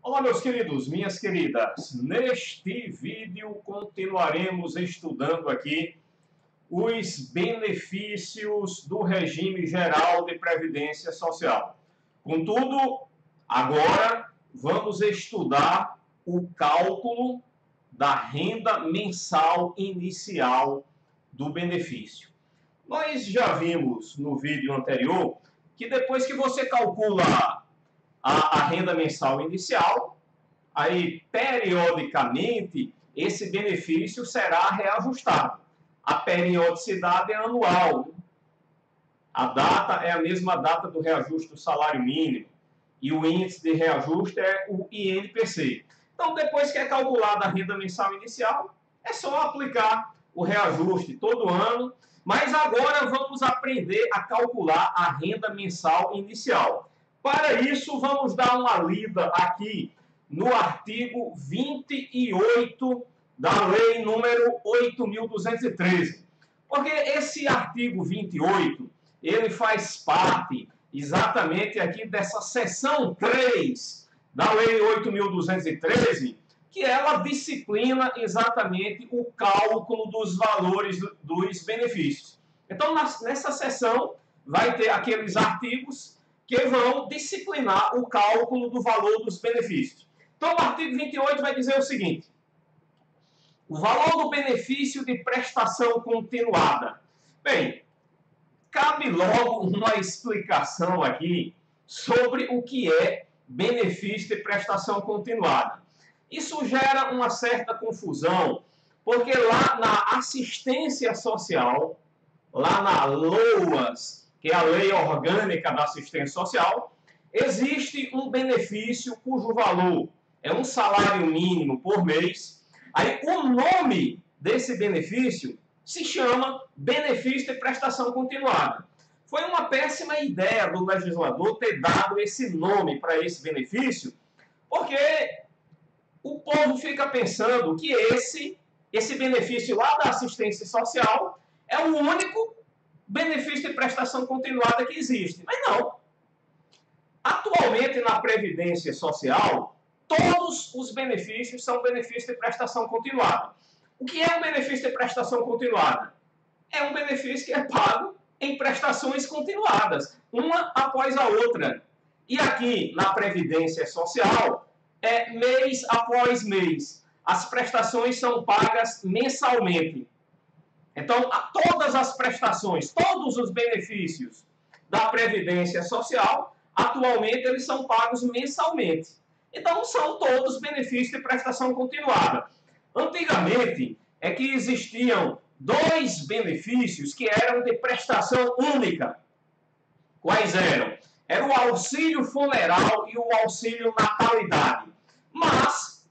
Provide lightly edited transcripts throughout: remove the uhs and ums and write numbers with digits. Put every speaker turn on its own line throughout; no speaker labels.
Olá, meus queridos, minhas queridas. Neste vídeo continuaremos estudando aqui os benefícios do regime geral de previdência social. Contudo, agora vamos estudar o cálculo da renda mensal inicial do benefício. Nós já vimos no vídeo anterior que depois que você calcula a renda mensal inicial, aí periodicamente esse benefício será reajustado. A periodicidade é anual. A data é a mesma data do reajuste do salário mínimo e o índice de reajuste é o INPC. Então, depois que é calculada a renda mensal inicial, é só aplicar o reajuste todo ano, mas agora vamos aprender a calcular a renda mensal inicial. Para isso, vamos dar uma lida aqui no artigo 28 da Lei número 8.213. Porque esse artigo 28, ele faz parte exatamente aqui dessa seção 3 da Lei 8.213, que ela disciplina exatamente o cálculo dos valores dos benefícios. Então, nessa seção, vai ter aqueles artigos que vão disciplinar o cálculo do valor dos benefícios. Então, o artigo 28 vai dizer o seguinte: o valor do benefício de prestação continuada. Bem, cabe logo uma explicação aqui sobre o que é benefício de prestação continuada. Isso gera uma certa confusão, porque lá na assistência social, lá na LOAS, que é a Lei Orgânica da Assistência Social, existe um benefício cujo valor é um salário mínimo por mês. Aí o nome desse benefício se chama benefício de prestação continuada. Foi uma péssima ideia do legislador ter dado esse nome para esse benefício, porque o povo fica pensando que esse benefício lá da assistência social é o único benefício de prestação continuada que existe. Mas não. Atualmente, na Previdência Social, todos os benefícios são benefícios de prestação continuada. O que é um benefício de prestação continuada? É um benefício que é pago em prestações continuadas, uma após a outra. E aqui, na Previdência Social, é mês após mês. As prestações são pagas mensalmente. Então, todas as prestações, todos os benefícios da Previdência Social, atualmente eles são pagos mensalmente. Então, são todos benefícios de prestação continuada. Antigamente, é que existiam dois benefícios que eram de prestação única. Quais eram? Era o auxílio funeral e o auxílio natalidade. Mas,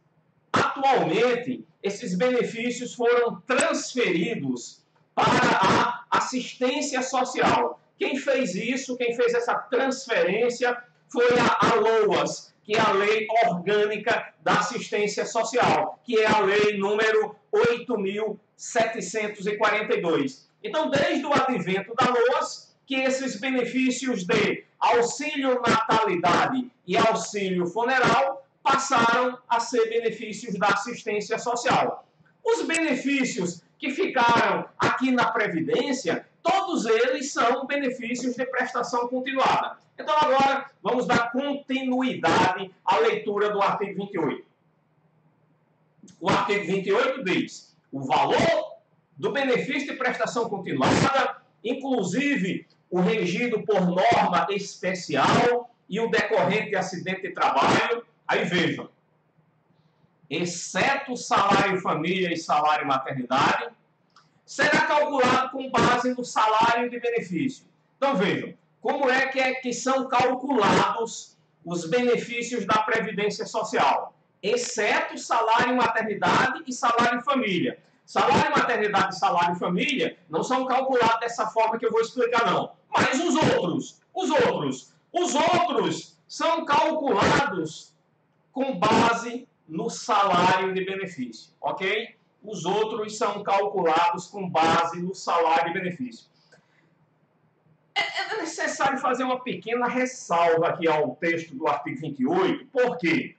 atualmente, esses benefícios foram transferidos para a assistência social. Quem fez isso, quem fez essa transferência, foi a LOAS, que é a Lei Orgânica da Assistência Social, que é a Lei número 8.742. Então, desde o advento da LOAS, que esses benefícios de auxílio natalidade e auxílio funeral passaram a ser benefícios da assistência social. Os benefícios que ficaram aqui na Previdência, todos eles são benefícios de prestação continuada. Então, agora, vamos dar continuidade à leitura do artigo 28. O artigo 28 diz: o valor do benefício de prestação continuada, inclusive o regido por norma especial e o decorrente de acidente de trabalho. Aí vejam, exceto salário família e salário maternidade, será calculado com base no salário de benefício. Então vejam, como é que são calculados os benefícios da Previdência Social? Exceto salário maternidade e salário família. Salário maternidade e salário família não são calculados dessa forma que eu vou explicar, não. Mas os outros são calculados com base no salário de benefício, ok? Os outros são calculados com base no salário de benefício. É necessário fazer uma pequena ressalva aqui ao texto do artigo 28, por quê?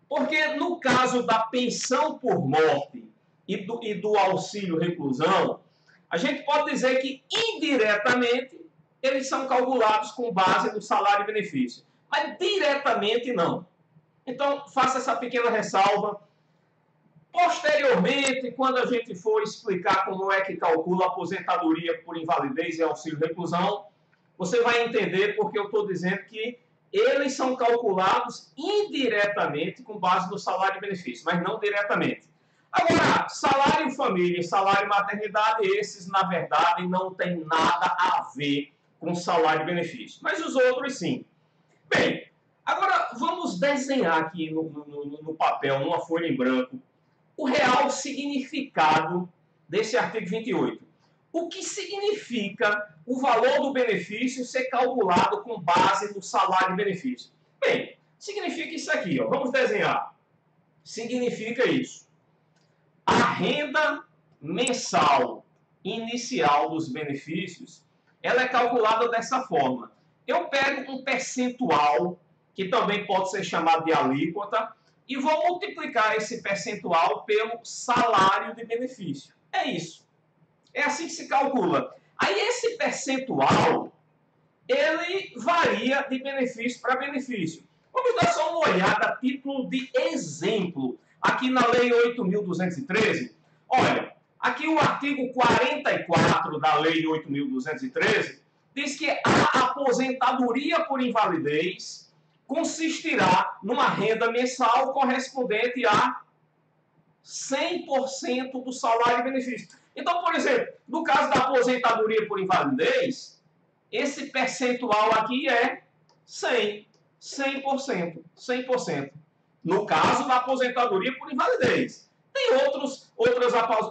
Porque no caso da pensão por morte e do auxílio reclusão, a gente pode dizer que indiretamente eles são calculados com base no salário e benefício, mas diretamente não. Então, faça essa pequena ressalva. Posteriormente, quando a gente for explicar como é que calcula a aposentadoria por invalidez e auxílio reclusão, você vai entender porque eu estou dizendo que eles são calculados indiretamente com base no salário e benefício, mas não diretamente. Agora, salário família e salário maternidade, esses, na verdade, não tem nada a ver com salário e benefício. Mas os outros, sim. Bem, agora vamos desenhar aqui no papel, numa folha em branco, o real significado desse artigo 28. O que significa o valor do benefício ser calculado com base no salário e benefício? Bem, significa isso aqui, ó. Vamos desenhar. Significa isso. A renda mensal inicial dos benefícios, ela é calculada dessa forma. Eu pego um percentual, que também pode ser chamado de alíquota, e vou multiplicar esse percentual pelo salário de benefício. É isso. É assim que se calcula. Aí esse percentual, ele varia de benefício para benefício. Vamos dar só uma olhada a título de exemplo. Aqui na Lei 8.213, olha, aqui o artigo 44 da Lei 8.213 diz que a aposentadoria por invalidez consistirá numa renda mensal correspondente a 100% do salário e benefício. Então, por exemplo, no caso da aposentadoria por invalidez, esse percentual aqui é 100%. No caso da aposentadoria por invalidez. Tem outras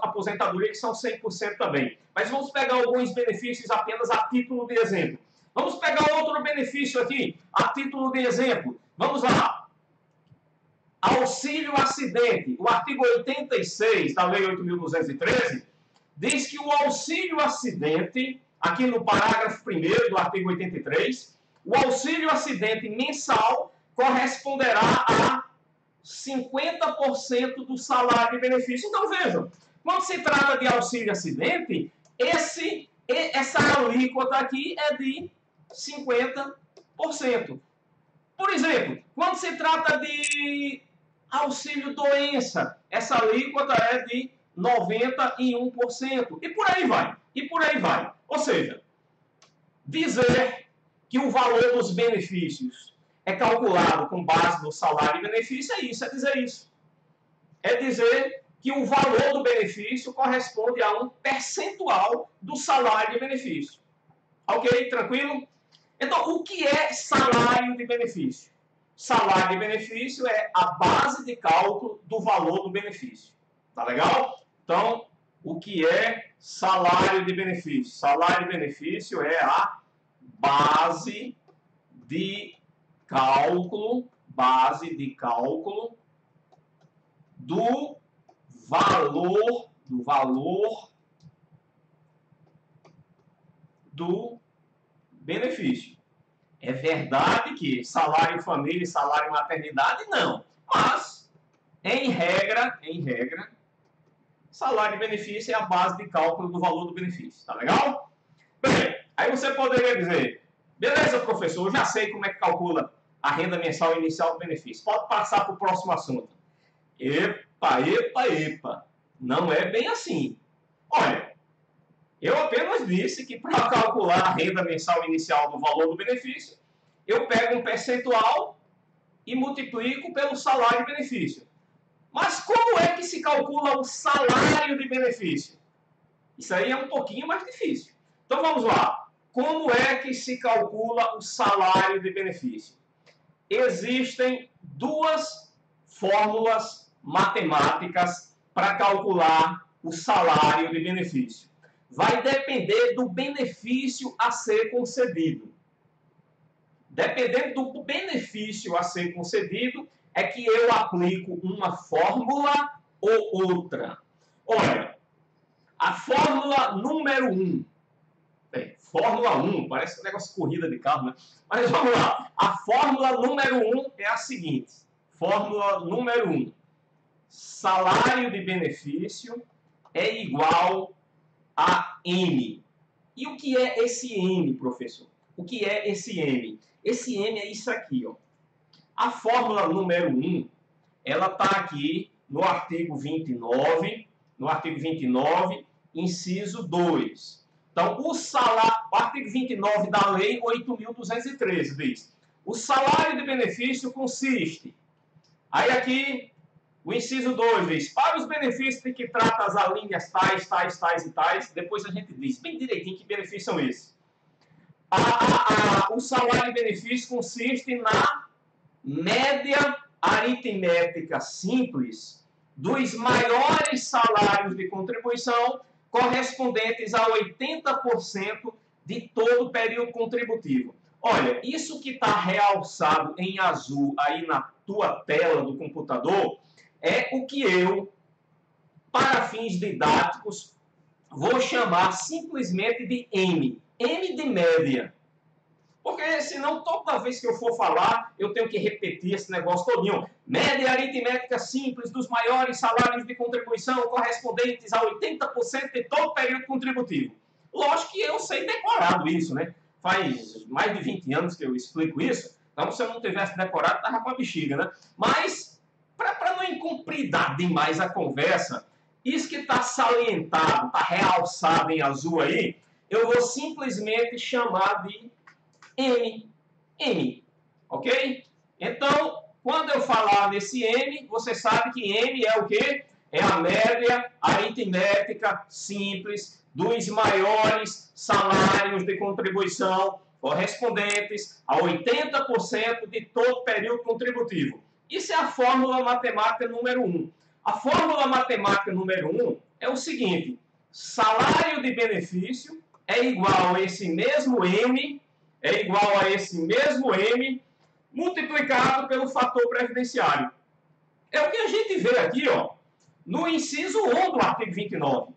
aposentadorias que são 100% também. Mas vamos pegar alguns benefícios apenas a título de exemplo. Vamos pegar outro benefício aqui, a título de exemplo. Vamos lá. Auxílio acidente. O artigo 86 da Lei 8.213 diz que o auxílio acidente, aqui no parágrafo 1º do artigo 83, o auxílio acidente mensal corresponderá a 50% do salário e benefício. Então, vejam, quando se trata de auxílio acidente, essa alíquota aqui é de 50%. Por exemplo, quando se trata de auxílio doença, essa alíquota é de 91%. E por aí vai. Ou seja, dizer que o valor dos benefícios é calculado com base no salário e benefício é dizer isso. É dizer que o valor do benefício corresponde a um percentual do salário e benefício. Ok? Tranquilo? Então, o que é salário de benefício? Salário de benefício é a base de cálculo do valor do benefício. Tá legal? Então, o que é salário de benefício? Salário de benefício é a base de cálculo do valor do benefício. É verdade que salário família e salário maternidade não, mas em regra, salário e benefício é a base de cálculo do valor do benefício, tá legal? Bem, aí você poderia dizer, beleza, professor, eu já sei como é que calcula a renda mensal inicial do benefício. Pode passar para o próximo assunto. Epa. Não é bem assim. Olha, eu apenas disse que para calcular a renda mensal inicial do valor do benefício, eu pego um percentual e multiplico pelo salário e benefício. Mas como é que se calcula o salário de benefício? Isso aí é um pouquinho mais difícil. Então vamos lá. Como é que se calcula o salário de benefício? Existem duas fórmulas matemáticas para calcular o salário de benefício. Vai depender do benefício a ser concedido. Dependendo do benefício a ser concedido, é que eu aplico uma fórmula ou outra. Olha, a fórmula número 1. Fórmula 1, parece um negócio de corrida de carro, né? Mas vamos lá. A fórmula número 1 é a seguinte. Fórmula número 1. Salário de benefício é igual a M. E o que é esse M, professor? O que é esse M? Esse M é isso aqui, ó. A fórmula número 1, ela está aqui no artigo 29, inciso 2. Então, o artigo 29 da lei 8.213 diz: o salário de benefício consiste. Aí aqui, o inciso 2 diz: para os benefícios de que trata as alíneas tais, tais, tais e tais. Depois a gente diz bem direitinho que benefícios são esses. O salário de benefício consiste na média aritmética simples dos maiores salários de contribuição correspondentes a 80% de todo o período contributivo. Olha, isso que está realçado em azul aí na tua tela do computador é o que eu, para fins didáticos, vou chamar simplesmente de M. M de média. Porque senão toda vez que eu for falar, eu tenho que repetir esse negócio todinho. Média aritmética simples dos maiores salários de contribuição correspondentes a 80% de todo o período contributivo. Lógico que eu sei decorado isso, né? Faz mais de 20 anos que eu explico isso. Então, se eu não tivesse decorado, estava com a bexiga, né? Mas, para não incompridar demais a conversa, isso que está salientado, está realçado em azul aí, eu vou simplesmente chamar de M, ok? Então, quando eu falar nesse M, você sabe que M é o quê? É a média aritmética simples dos maiores salários de contribuição correspondentes a 80% de todo período contributivo. Isso é a fórmula matemática número 1. A fórmula matemática número 1 é o seguinte: salário de benefício é igual a esse mesmo M, multiplicado pelo fator previdenciário. É o que a gente vê aqui, ó, no inciso 1 do artigo 29.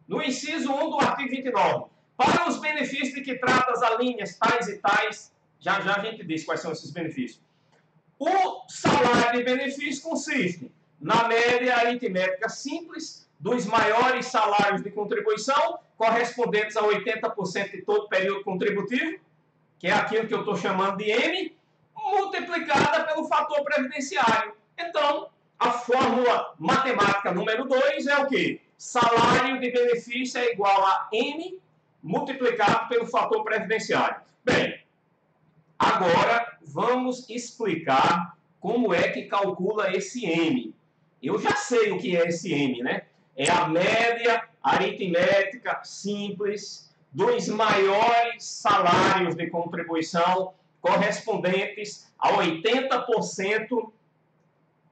No inciso 1 do artigo 29. Para os benefícios de que trata as alíneas tais e tais, já a gente diz quais são esses benefícios. O salário de benefício consiste na média aritmética simples dos maiores salários de contribuição correspondentes a 80% de todo o período contributivo, que é aquilo que eu estou chamando de M, multiplicada pelo fator previdenciário. Então, a fórmula matemática número 2 é o quê? Salário de benefício é igual a M multiplicado pelo fator previdenciário. Bem, agora vamos explicar como é que calcula esse M. Eu já sei o que é esse M, né? É a média aritmética simples dos maiores salários de contribuição correspondentes a 80%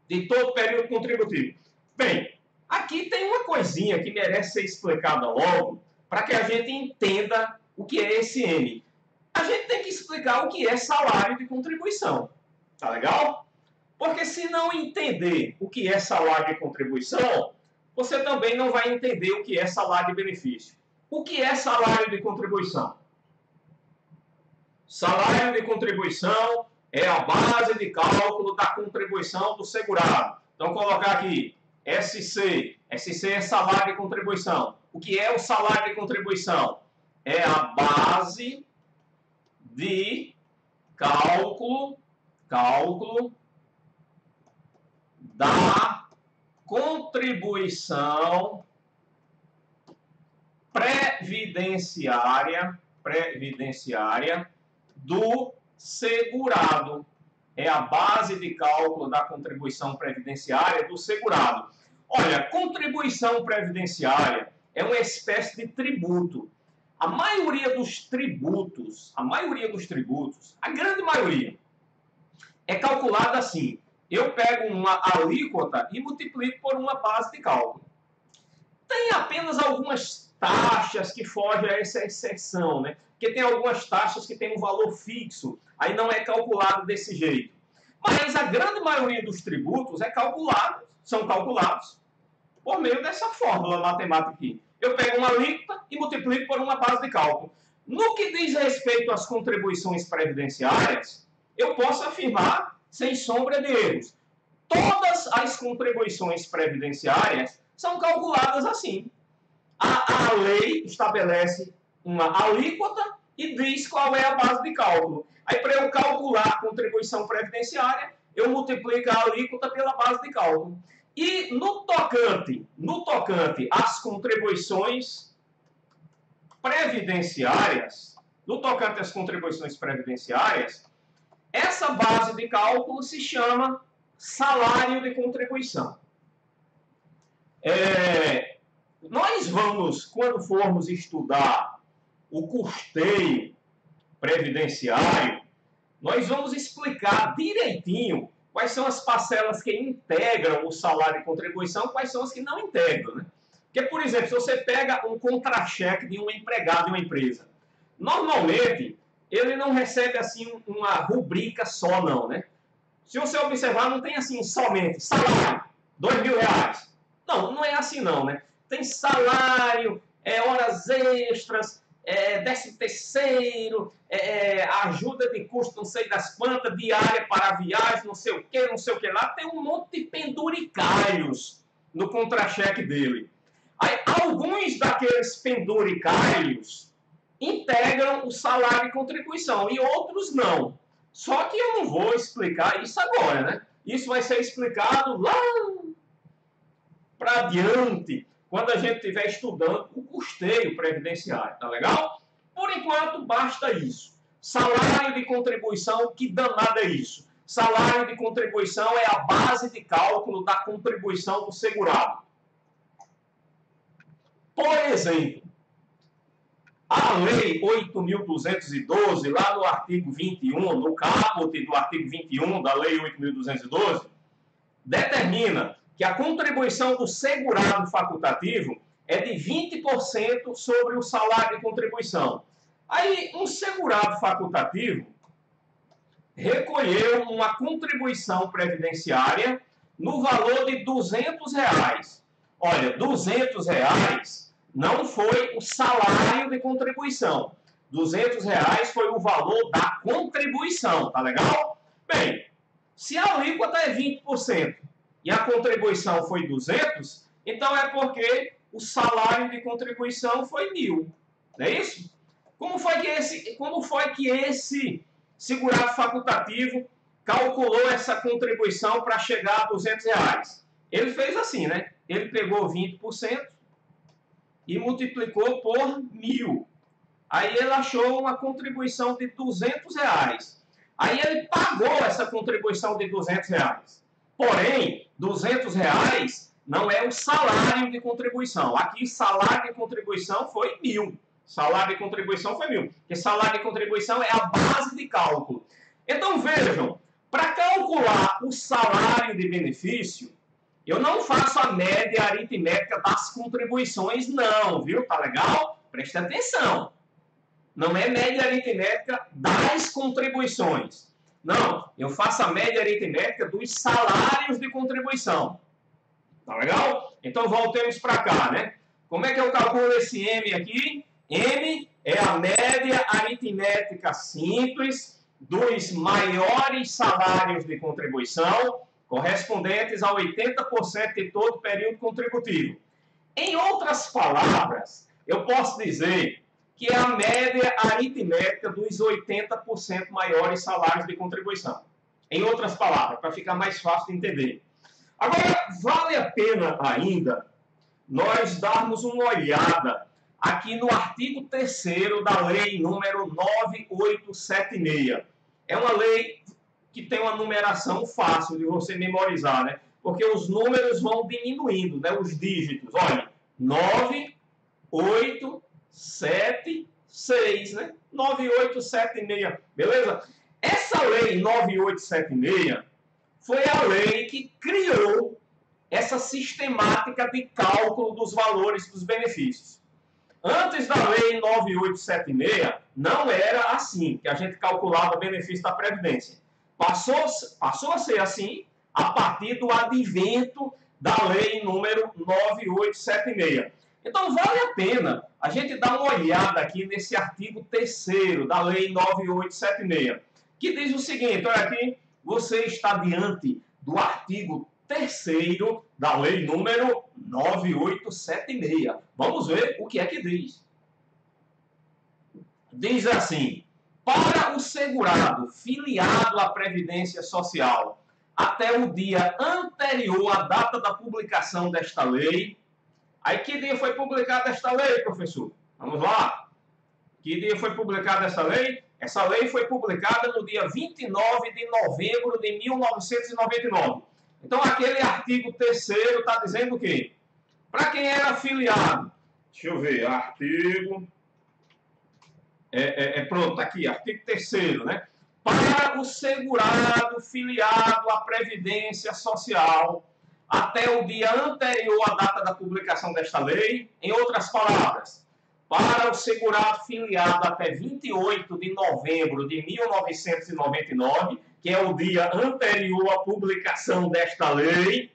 de todo o período contributivo. Bem, aqui tem uma coisinha que merece ser explicada logo, para que a gente entenda o que é esse M. A gente tem que explicar o que é salário de contribuição. Tá legal? Porque se não entender o que é salário de contribuição, você também não vai entender o que é salário de benefício. O que é salário de contribuição? Salário de contribuição é a base de cálculo da contribuição do segurado. Então, colocar aqui SC. SC é salário de contribuição. O que é o salário de contribuição? É a base de cálculo da contribuição previdenciária do segurado. É a base de cálculo da contribuição previdenciária do segurado. Olha, contribuição previdenciária é uma espécie de tributo. A maioria dos tributos, a grande maioria, é calculada assim. Eu pego uma alíquota e multiplico por uma base de cálculo. Tem apenas algumas taxas que fogem a essa exceção, né? Porque tem algumas taxas que têm um valor fixo, aí não é calculado desse jeito. Mas a grande maioria dos tributos são calculados por meio dessa fórmula matemática aqui. Eu pego uma alíquota e multiplico por uma base de cálculo. No que diz respeito às contribuições previdenciárias, eu posso afirmar, sem sombra de erros, Todas as contribuições previdenciárias são calculadas assim. A lei estabelece uma alíquota e diz qual é a base de cálculo. Aí, para eu calcular a contribuição previdenciária, eu multiplico a alíquota pela base de cálculo. E no tocante às contribuições previdenciárias, essa base de cálculo se chama salário de contribuição. Nós vamos, quando formos estudar o custeio previdenciário, nós vamos explicar direitinho quais são as parcelas que integram o salário de contribuição, quais são as que não integram, né? Porque, por exemplo, se você pega um contra-cheque de um empregado de uma empresa, normalmente ele não recebe assim uma rubrica só, não, né? Se você observar, não tem assim somente salário, R$2.000. Não, não é assim não, né? Tem salário, horas extras, 13º, ajuda de custo, não sei das quantas, diária para a viagem, não sei o que lá. Tem um monte de penduricalhos no contra-cheque dele. Aí, alguns daqueles penduricalhos integram o salário de contribuição e outros não. Só que eu não vou explicar isso agora, né? Isso vai ser explicado lá para adiante, quando a gente estiver estudando o custeio previdenciário, tá legal? Por enquanto, basta isso. Salário de contribuição, que danada é isso? Salário de contribuição é a base de cálculo da contribuição do segurado. Por exemplo, a Lei 8.212, lá no artigo 21, no caput do artigo 21 da Lei 8.212, determina que a contribuição do segurado facultativo é de 20% sobre o salário de contribuição. Aí, um segurado facultativo recolheu uma contribuição previdenciária no valor de R$200. Olha, R$200 não foi o salário de contribuição. R$200 foi o valor da contribuição, tá legal? Bem, se a alíquota é 20% e a contribuição foi 200, então é porque o salário de contribuição foi 1.000. Não é isso? Como foi que esse segurado facultativo calculou essa contribuição para chegar a R$200? Ele fez assim, né? Ele pegou 20% e multiplicou por 1.000. Aí ele achou uma contribuição de R$200. Aí ele pagou essa contribuição de R$200. Porém, R$200 não é o salário de contribuição. Aqui, salário de contribuição foi 1.000. Salário de contribuição foi 1.000. Porque salário de contribuição é a base de cálculo. Então, vejam, para calcular o salário de benefício, eu não faço a média aritmética das contribuições, não, viu? Tá legal? Preste atenção. Não é média aritmética das contribuições. Não, eu faço a média aritmética dos salários de contribuição. Tá legal? Então, voltemos para cá, né? Como é que eu calculo esse M aqui? M é a média aritmética simples dos maiores salários de contribuição, correspondentes a 80% de todo o período contributivo. Em outras palavras, eu posso dizer que é a média aritmética dos 80% maiores salários de contribuição. Em outras palavras, para ficar mais fácil de entender. Agora, vale a pena ainda nós darmos uma olhada aqui no artigo 3º da lei número 9876. É uma lei que tem uma numeração fácil de você memorizar, né? Porque os números vão diminuindo, né? Os dígitos. Olha, 9, 8, 7, 6, né? 9876, beleza? Essa lei 9876 foi a lei que criou essa sistemática de cálculo dos valores dos benefícios. Antes da lei 9876, não era assim que a gente calculava o benefício da Previdência. Passou a ser assim a partir do advento da lei número 9876. Então, vale a pena a gente dar uma olhada aqui nesse artigo 3º da lei 9876, que diz o seguinte, olha aqui, você está diante do artigo 3º da lei número 9876. Vamos ver o que é que diz. Diz assim: para o segurado filiado à Previdência Social até o dia anterior à data da publicação desta lei. Aí que dia foi publicada esta lei, professor? Vamos lá. Que dia foi publicada essa lei? Essa lei foi publicada no dia 29 de novembro de 1999. Então, aquele artigo 3º está dizendo o quê? Para quem era afiliado. Deixa eu ver, artigo... pronto, tá aqui, artigo 3º, né? Para o segurado filiado à Previdência Social até o dia anterior à data da publicação desta lei, em outras palavras, para o segurado filiado até 28 de novembro de 1999, que é o dia anterior à publicação desta lei,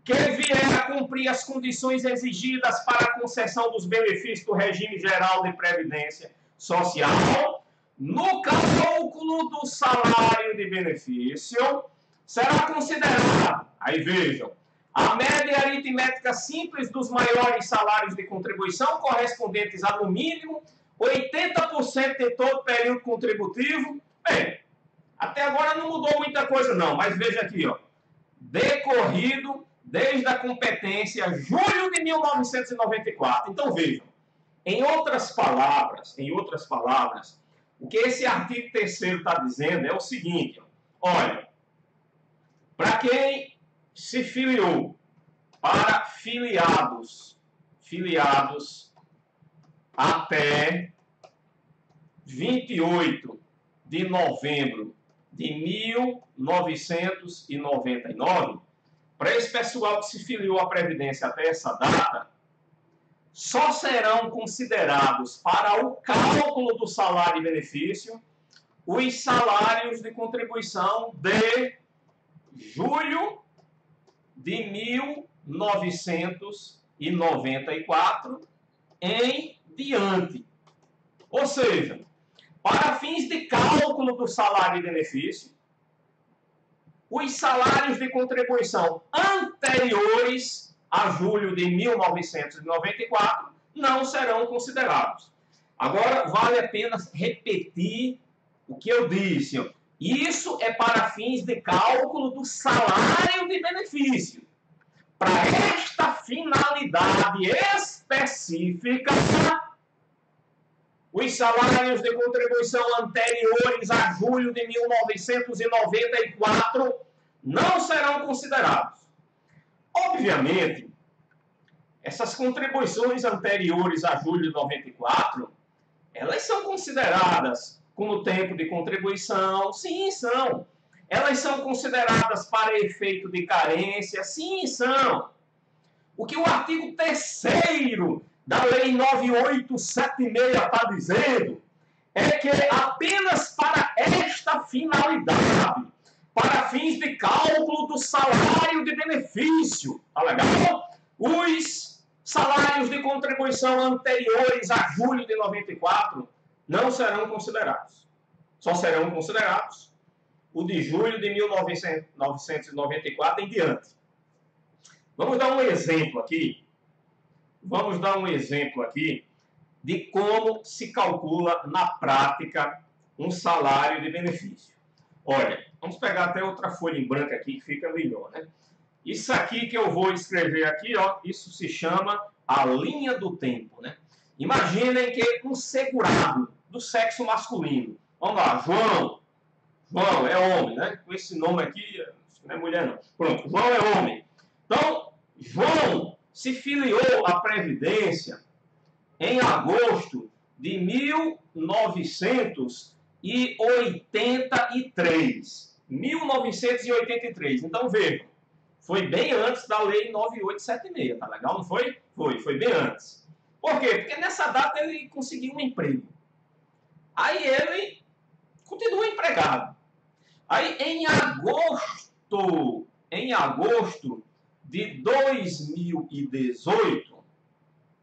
que vier a cumprir as condições exigidas para a concessão dos benefícios do regime geral de previdência social, no cálculo do salário de benefício, será considerado, aí vejam, a média aritmética simples dos maiores salários de contribuição correspondentes a, no mínimo, 80% de todo o período contributivo. Bem, até agora não mudou muita coisa não, mas veja aqui, ó, decorrido desde a competência julho de 1994. Então vejam, em outras palavras, o que esse artigo 3º está dizendo é o seguinte, ó, olha, para quem se filiou para filiados até 28 de novembro de 1999, para esse pessoal que se filiou à Previdência até essa data, só serão considerados para o cálculo do salário e benefício os salários de contribuição de julho de 1994 em diante. Ou seja, para fins de cálculo do salário e benefício, os salários de contribuição anteriores a julho de 1994 não serão considerados. Agora, vale a pena repetir o que eu disse, ó. Isso é para fins de cálculo do salário de benefício. Para esta finalidade específica, os salários de contribuição anteriores a julho de 1994 não serão considerados. Obviamente, essas contribuições anteriores a julho de 94, elas são consideradas como tempo de contribuição? Sim, são. Elas são consideradas para efeito de carência? Sim, são. O que o artigo 3º da Lei 9876 está dizendo é que apenas para esta finalidade, para fins de cálculo do salário de benefício, tá legal? Os salários de contribuição anteriores a julho de 94 não serão considerados. Só serão considerados o de julho de 1994 em diante. Vamos dar um exemplo aqui. De como se calcula na prática um salário de benefício. Olha, vamos pegar até outra folha em branco aqui que fica melhor, né? Isso aqui que eu vou escrever aqui, ó, isso se chama a linha do tempo, né? Imaginem que um segurado do sexo masculino. Vamos lá, João é homem, né? Com esse nome aqui, não é mulher não. Pronto, João é homem. Então, João se filiou à Previdência em agosto de 1983. 1983. Então, vejam, foi bem antes da Lei 9876, tá legal? Não foi? Foi bem antes. Por quê? Porque nessa data ele conseguiu um emprego. Aí ele continua empregado. Aí em agosto de 2018,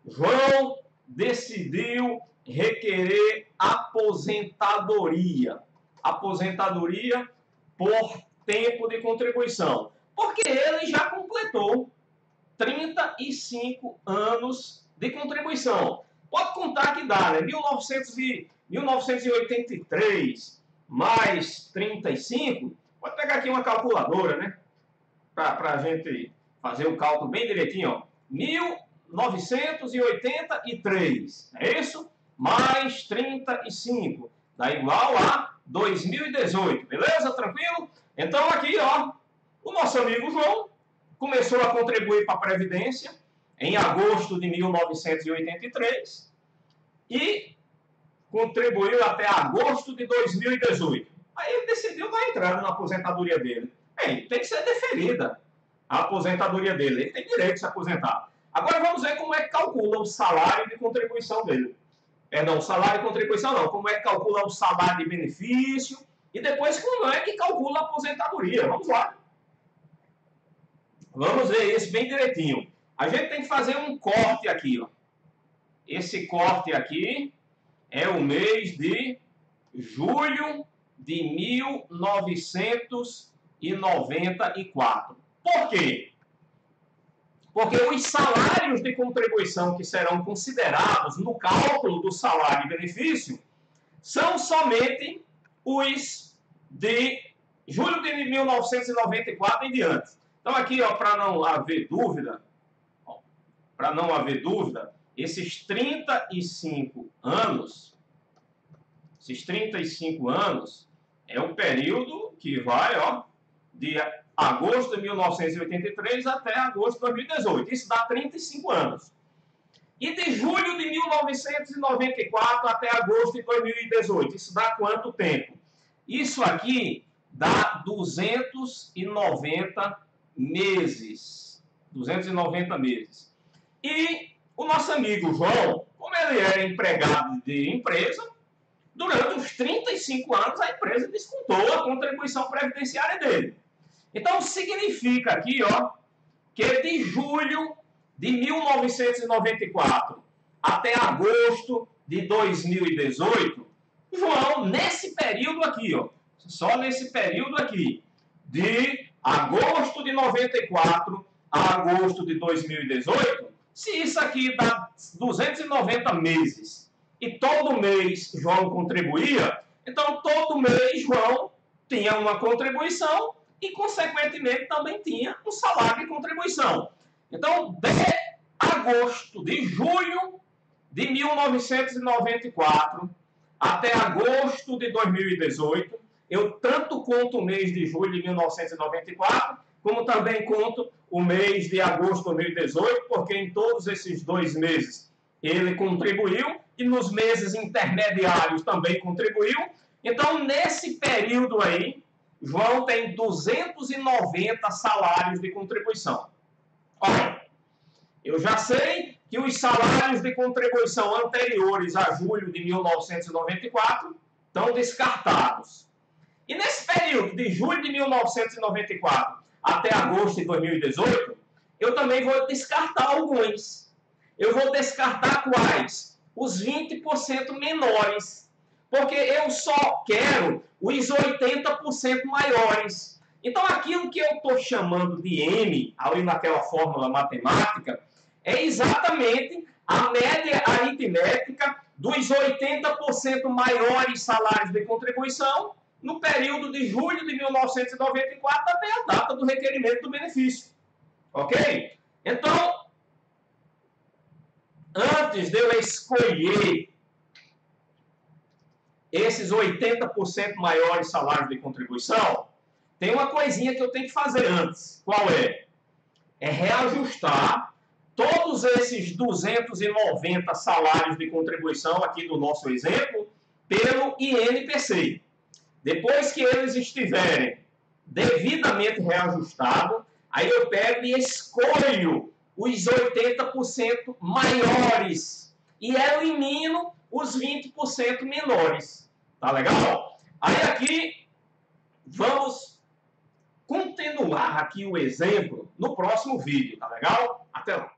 João decidiu requerer aposentadoria. Aposentadoria por tempo de contribuição? Porque ele já completou 35 anos de contribuição. Pode contar que dá, né? 1983 mais 35. Pode pegar aqui uma calculadora, né? Para a gente fazer o cálculo bem direitinho, ó. 1983, é isso? Mais 35, dá igual a 2018, beleza? Tranquilo? Então aqui, ó, o nosso amigo João começou a contribuir para a Previdência em agosto de 1983 e contribuiu até agosto de 2018. Aí ele decidiu dar entrada na aposentadoria dele. Tem que ser deferida a aposentadoria dele. Ele tem direito de se aposentar. Agora vamos ver como é que calcula o salário de contribuição dele. Não, o salário de contribuição não. Como é que calcula o salário de benefício e depois como é que calcula a aposentadoria. Vamos lá. Vamos ver isso bem direitinho. A gente tem que fazer um corte aqui, ó. Esse corte aqui é o mês de julho de 1994. Por quê? Porque os salários de contribuição que serão considerados no cálculo do salário e benefício são somente os de julho de 1994 em diante. Então aqui, ó, para não haver dúvida, esses 35 anos é o período que vai, ó, de agosto de 1983 até agosto de 2018. Isso dá 35 anos. E de julho de 1994 até agosto de 2018. Isso dá quanto tempo? Isso aqui dá 290 meses. 290 meses. E o nosso amigo João, como ele era empregado de empresa, durante os 35 anos a empresa descontou a contribuição previdenciária dele. Então significa aqui, ó, que de julho de 1994 até agosto de 2018, João, nesse período aqui, ó, só nesse período aqui, de agosto de 94 a agosto de 2018, se isso aqui dá 290 meses e todo mês João contribuía, então todo mês João tinha uma contribuição e, consequentemente, também tinha um salário de contribuição. Então, de julho de 1994 até agosto de 2018, eu tanto conto o mês de julho de 1994, como também conto o mês de agosto de 2018, porque em todos esses 2 meses ele contribuiu e nos meses intermediários também contribuiu. Então, nesse período aí, João tem 290 salários de contribuição. Olha, eu já sei que os salários de contribuição anteriores a julho de 1994 estão descartados. E nesse período de julho de 1994 até agosto de 2018, eu também vou descartar alguns. Eu vou descartar quais? Os 20% menores. Porque eu só quero os 80% maiores. Então, aquilo que eu estou chamando de M, ali naquela fórmula matemática, é exatamente a média aritmética dos 80% maiores salários de contribuição no período de julho de 1994 até a data do requerimento do benefício. Ok? Então, antes de eu escolher esses 80% maiores salários de contribuição, tem uma coisinha que eu tenho que fazer antes. Qual é? É reajustar todos esses 290 salários de contribuição aqui do nosso exemplo pelo INPC. Depois que eles estiverem devidamente reajustados, aí eu pego e escolho os 80% maiores e elimino os 20% menores. Tá legal? Aí aqui, vamos continuar aqui o exemplo no próximo vídeo, tá legal? Até lá!